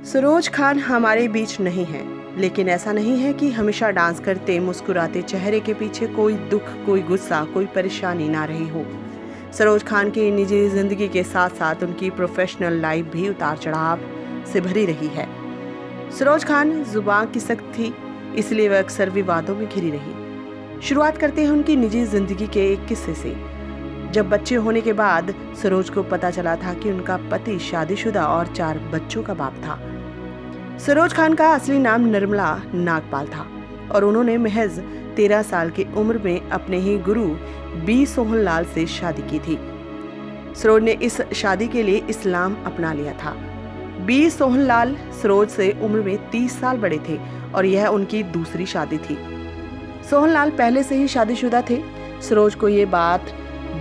सरोज खान हमारे बीच नहीं है, लेकिन ऐसा नहीं है कि हमेशा डांस करते मुस्कुराते चेहरे के पीछे कोई दुख, कोई गुस्सा, कोई परेशानी ना रही हो। सरोज खान की निजी जिंदगी के साथ साथ उनकी प्रोफेशनल लाइफ भी उतार चढ़ाव से भरी रही है। सरोज खान जुबान की सख्त थी, इसलिए वह अक्सर विवादों में घिरी रही। शुरुआत करते हैं उनकी निजी जिंदगी के एक किस्से से। जब बच्चे होने के बाद सरोज को पता चला था कि उनका पति शादीशुदा और 4 बच्चों का बाप था। सरोज खान का असली नाम निर्मला नागपाल था और उन्होंने महज 13 साल की उम्र में अपने ही गुरु बी सोहनलाल से शादी की थी। सरोज ने इस शादी के लिए इस्लाम अपना लिया था। बी सोहनलाल सरोज से उम्र में 30 साल बड़े थे और यह उनकी दूसरी शादी थी। सोहनलाल पहले से ही शादीशुदा थे। सरोज को ये बात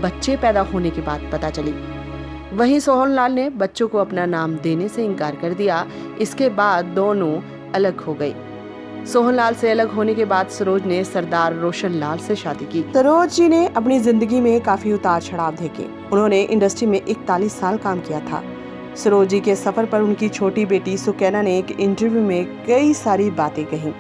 बच्चे पैदा होने के बाद पता चली। वहीं सोहनलाल ने बच्चों को अपना नाम देने से इनकार कर दिया। इसके बाद दोनों अलग हो गए। सोहनलाल से अलग होने के बाद सरोज ने सरदार रोशन लाल से शादी की। सरोज जी ने अपनी जिंदगी में काफी उतार चढ़ाव देखे। उन्होंने इंडस्ट्री में 41 साल काम किया था। सरोज जी के सफर पर उनकी छोटी बेटी सुकैना ने एक इंटरव्यू में कई सारी बातें कही।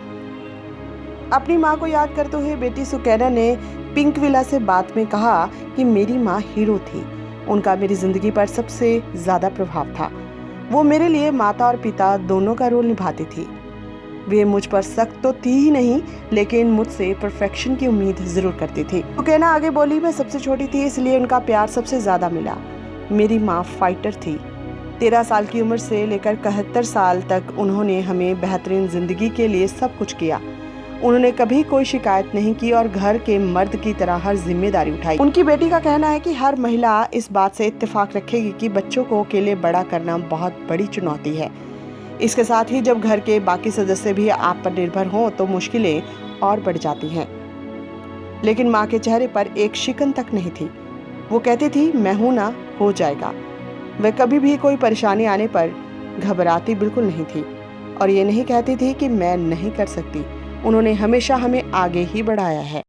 अपनी माँ को याद करते हुए बेटी सुकैना ने पिंक विला से बात में कहा कि मेरी माँ हीरो थी। उनका मेरी जिंदगी पर सबसे ज्यादा प्रभाव था। वो मेरे लिए माता और पिता दोनों का रोल निभाती थी। वे मुझ पर सख्त तो थी ही नहीं, लेकिन मुझसे परफेक्शन की उम्मीद जरूर करती थी। तो कहना आगे बोली, मैं सबसे छोटी थी, इसलिए उनका प्यार सबसे ज्यादा मिला। मेरी माँ फाइटर थी। 13 साल की उम्र से लेकर 71 साल तक उन्होंने हमें बेहतरीन जिंदगी के लिए सब कुछ किया। उन्होंने कभी कोई शिकायत नहीं की और घर के मर्द की तरह हर जिम्मेदारी उठाई। उनकी बेटी का कहना है कि हर महिला इस बात से इत्तेफाक रखेगी कि बच्चों को अकेले बड़ा करना बहुत बड़ी चुनौती है। इसके साथ ही जब घर के बाकी सदस्य भी आप पर निर्भर हों तो मुश्किलें और बढ़ जाती हैं। लेकिन माँ के चेहरे पर एक शिकन तक नहीं थी। वो कहती थी, मैं हूं ना, हो जाएगा। वह कभी भी कोई परेशानी आने पर घबराती बिल्कुल नहीं थी और ये नहीं कहती थी कि मैं नहीं कर सकती। उन्होंने हमेशा हमें आगे ही बढ़ाया है।